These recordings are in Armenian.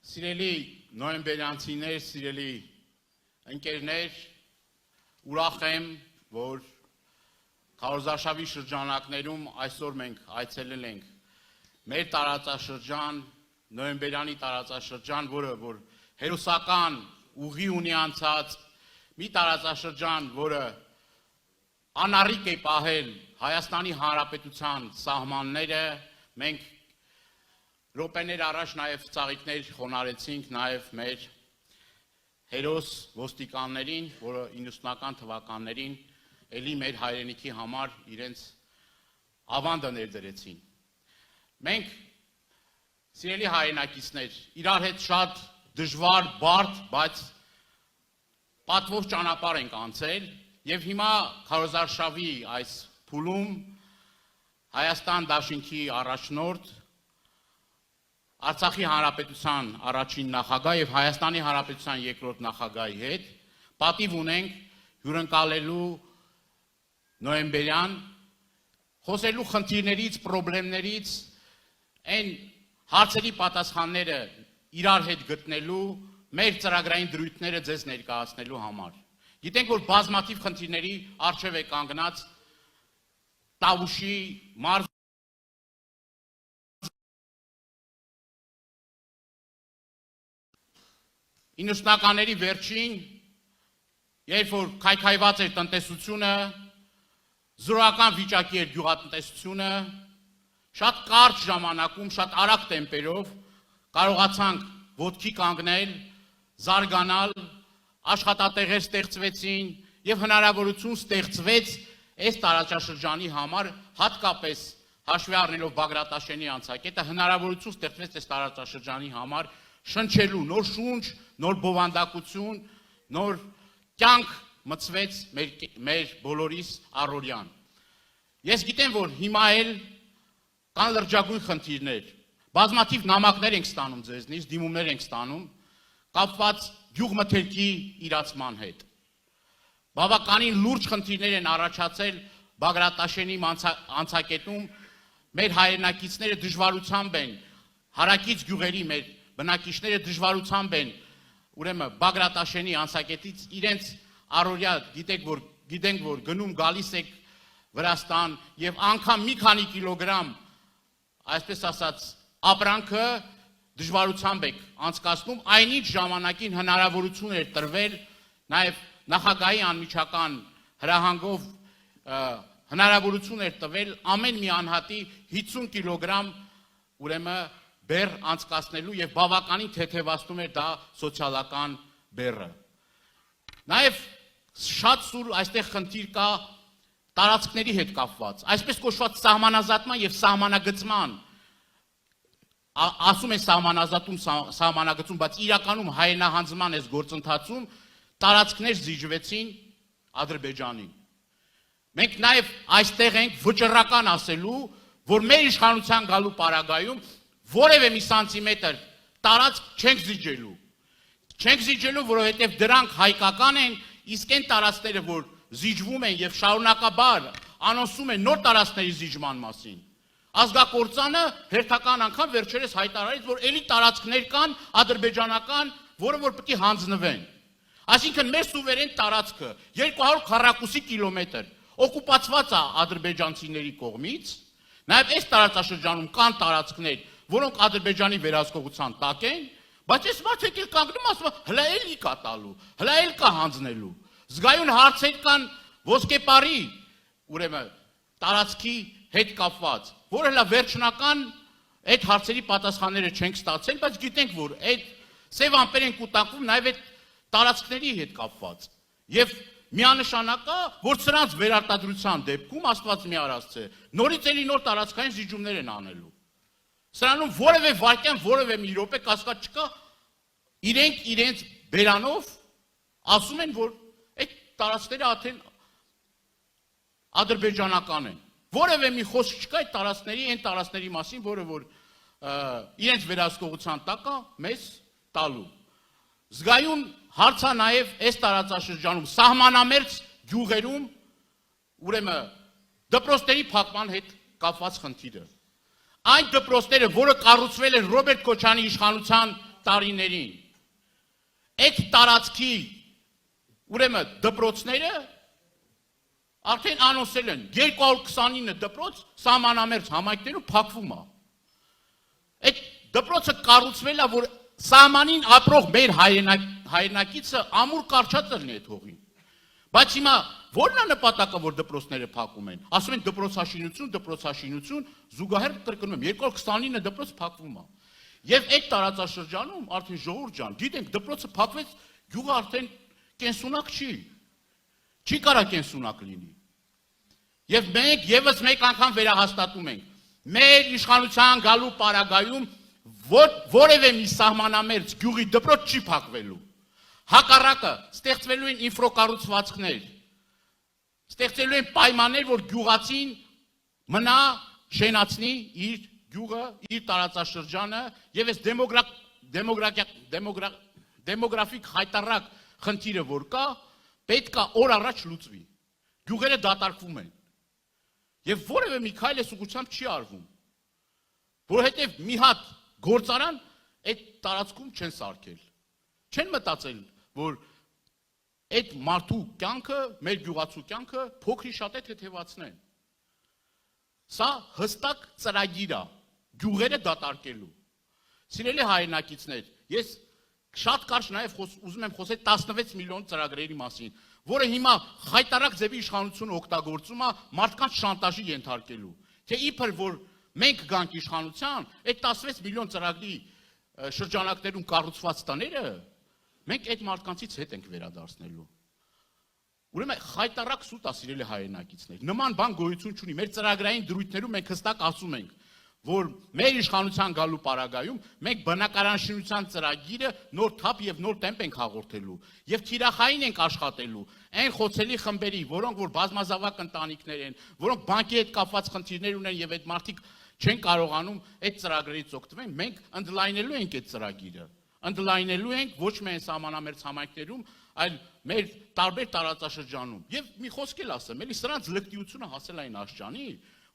Սիրելի նոյեմբերյանցիներ, սիրելի ընկերներ, ուրախ եմ, որ քարոզարշավի շրջանակներում այսօր մենք այցելել ենք մեր տարածաշրջան, նոյեմբերյանի տարածաշրջան, որը որ հերոսական ուղի ունի անցած, մի տարածաշրջան, որը անառիկ է պահել Հայաստանի Հանրապետության սահմանները, մենք րոպեներ առաջ նաև ծաղիկներ խոնարհեցինք նաև մեր հերոս ոստիկաններին, որը 90-ական թվականներին էլի մեր հայրենիքի համար իրենց ավանդը ներդրեցին։ Մենք, սիրելի հայրենակիցներ, իրար հետ շատ դժվար, բարդ, բայց պատվով ճանապարհ ենք անցել եւ հիմա քարոզարշավի այս փուլում Հայաստան Դաշինքի առաջնորդ Արցախի Հանրապետության առաջին նախագահ եւ Հայաստանի Հանրապետության երկրորդ նախագահի հետ պատիվ ունենք հյուրընկալելու նոյեմբերյան խոսելու խնդիրներից, խնդիրներից, այն հարցերի պատասխանները իրար հետ գտնելու, մեր ծրագրային դրույթները ձեզ ներկայացնելու համար։ Գիտենք, որ բազմաթիվ խնդիրների առջև է կանգնած Տավուշի մարզ 90-ականների վերջին, երբ որ քայքայված էր տնտեսությունը, զրոյական վիճակի էր գյուղատնտեսությունը, շատ կարճ ժամանակում, շատ արագ տեմպերով կարողացանք ոտքի կանգնել, զարգանալ, աշխատատեղեր ստեղծվեցին եւ հնարավորություն ստեղծվեց այս տարածաշրջանի համար, հատկապես հաշվի առնելով Բագրատաշենի անցակետը, հնարավորություն ստեղծվեց այս տարածաշրջանի համար շնչելու նոր շունչ, նոր բովանդակություն, նոր կյանք մցվեց մեր բոլորիս առօրյան։ Ես գիտեմ, որ հիմա էլ կան լրջագույն խնդիրներ, բազմաթիվ նամակներ ենք ստանում ձեզնից, դիմումներ ենք ստանում, կապված գյուղմթերքի իրացման հետ։ Բավականին լուրջ խնդիրներ են առաջացել Բագրատաշենի անցակետում, մեր հայրենակիցները դժվարությամբ են, հարակից գյուղերի մեր բնակիչները դժվարությամբ են, ուրեմն Բագրատաշենի անցակետից իրենց առօրյա գիտենք, որ գնում գալիս եք Վրաստան եւ անգամ մի քանի կիլոգրամ, այսպես ասած, ապրանքը դժվարությամբ եք անցկացնում, այնինչ ժամանակին հնարավորություն էր տրվել նաեւ նախագահի անմիջական հրահանգով հնարավորություն էր տվել ամեն մի անհատի 50 կիլոգրամ ուրեմն բեռ անցկացնելու եւ բավականին թեթևացնում էր դա սոցիալական բեռը։ Նաեւ շատ սուր այստեղ խնդիր կա տարածքների հետ կապված, այսպես կոչված սահմանազատման եւ սահմանագծման, ասում են սահմանազատում, սահմանագծում, բայց իրականում հայրենահանձնման այս գործընթացում տարածքներ զիջվեցին Ադրբեջանին։ Մենք նաեւ այստեղ ենք վճռական ասելու, որ մեր իշխանության գալու պարագայում որևէ մի սանտիմետր տարածք չենք զիջելու։ Չենք զիջելու, որովհետև դրանք հայկական են, իսկ այն տարածքները, որ զիջվում են եւ շարունակաբար անոնսում են նոր տարածքների զիջման մասին։ Ազգակործանը հերթական անգամ վերջերս հայտարարեց, որ էլի տարածքներ կան ադրբեջանական, որը որ պետք է հանձնվեն։ Այսինքն մեր սուվերեն տարածքը 200 քառակուսի կիլոմետր օկուպացված է ադրբեջանցիների կողմից, նաեւ այս տարածաշրջանում կան տարածքներ, որոնք Ադրբեջանի վերահսկողության տակ են, բայց այս մարդիկ էլ կանգնում ասում, հլա էլի կա տալու, հլա էլ կա հանձնելու։ Զգայուն հարցեր կան ոսկեպարի, ուրեմն տարածքի հետ կապված, որ հլա վերջնական այդ հարցերի պատասխանները չենք ստացել, բայց գիտենք, որ այդ սև ամպեր են կուտակվում նաև այդ տարածքների հետ կապված։ Եվ միանշանակ է, որ սրանց վերարտադրության դեպքում Աստված մի արածը, նորից էլի նոր տարածքային զիջումներ են անելու։ Սրանում որևէ վարկյան, որևէ մի րոպե կասկած չկա, իրենք իրենց բերանով ասում են, որ այդ տարածքները արդեն ադրբեջանական են։ Որևէ մի խոսք չկա այդ տարածքների, այն տարածքների մասին, որը որ իրենց վերահսկողության տակ է մեզ տալու։ Զգայուն հարց է նաև այս տարածաշրջանում սահմանամերձ գյուղերում ուրեմն դպրոցների փակման հետ կապված խնդիրը։ Այն դպրոցները, որը կառուցվել են Ռոբերտ Քոչարյանի իշխանության տարիներին այդ տարածքի ուրեմն դպրոցները արդեն անոնսել են 229 դպրոց սահմանամերձ համայնքներում փակվում է։ Այդ դպրոցը կառուցվել է, որ սահմանին ապրող մեր հայրենակիցը ամուր կարճած լինի այդ հողին։ Բայց հիմա ո՞րն է նպատակը, որ դպրոցները փակում են։ Ասում են դպրոցաշինություն, զուգահեռ կրկնում եմ 229 դպրոց փակվում է։ Եվ այդ տարածաշրջանում արդեն ժողովուրդ ջան, գիտենք դպրոցը փակվեց, գյուղը արդեն կենսունակ չի կարա կենսունակ լինի։ Եվ մենք եւս մեկ անգամ վերահաստատում ենք, մեր իշխանության գալու պարագայում որևէ մի սահմանամերձ գյուղի դպրոց չի փակվելու։ Հակառակը ստեղծվելու են ինֆրակառուցվածքներ, ստեղծելու են պայմաններ, որ գյուղացին մնա շենացնի իր գյուղը, իր տարածաշրջանը եւ այս դեմոգրաֆիկ հայտարարակ խնդիրը որ կա, պետք է օր առաջ լուծվի։ Գյուղերը դատարկվում են։ Եվ որևէ մի քայլ այս ուղղությամբ չի արվում, որովհետև մի հատ գործարան այդ տարածքում չեն սարքել։ Չեն մտածել, որ այդ մարդու կյանքը, մեր գյուղացու կյանքը փոքրի շատ է թեթևացնեն։ Սա հստակ ծրագիր է, գյուղերը դատարկելու։ Սիրելի հայրենակիցներ, ես շատ կարճ նաև ուզում եմ խոսել 16 միլիոն ծրագրերի մասին, որը հիմա խայտարակ ձևի իշխանությունը օգտագործում է մարդկանց շանտաժի ենթարկելու։ Թե իբր որ մենք գանք իշխանության, այդ 16 միլիոն ծրագրի շրջանակներում կառուցված տները մենք այդ մարդկանցից հետ ենք վերադարձնելու։ Ուրեմն խայտարակ սուտ է սիրելի հայրենակիցներ։ Նման բան գոյություն չունի։ Մեր ծրագրային դրույթներում մենք հստակ ասում ենք, որ մեր իշխանության գալու պարագայում մենք բնակարանաշինության ծրագիրը նոր թափ եւ նոր տեմպ ենք հաղորդելու եւ թիրախային ենք աշխատելու այն խոցելի խմբերի, որոնք որ բազմազավակ ընտանիքներ են, որոնք բանկի հետ կապված խնդիրներ ունեն եւ այդ մարդիկ չեն կարողանում այդ ծրագրերից օգտվել, մենք ընդլայնելու ենք այդ ծրագիրը, ընդլայնելու ենք ոչ միայն սահմանամերձ համայնքներում, այլ մեր տարբեր տարածաշրջանում։ Եվ մի խոսք էլ ասեմ, էլի սրանց լկտիությունը հասել այն աշխանի,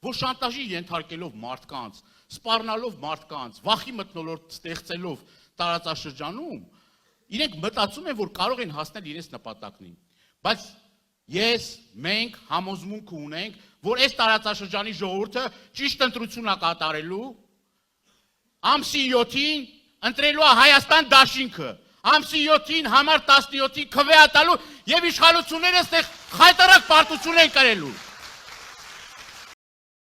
որ շանտաժի ենթարկելով մարդկանց, սպառնալով մարդկանց, վախի մթնոլորտ ստեղծելով տարածաշրջանում, իրենք մտածում են, որ կարող են հասնել իրենց նպատակներին։ Բայց ես, մենք համոզմունք ունենք, որ այս տարածաշրջանի ժողովուրդը ճիշտ ընտրություն է կատարելու, ամսի 7-ին ընտրելու է Հայաստան դաշինքը, ամսի 7-ին համար 17-ին քվեատալու եւ իշխանությունները այստեղ խայտարակ պարտություն են կրելու։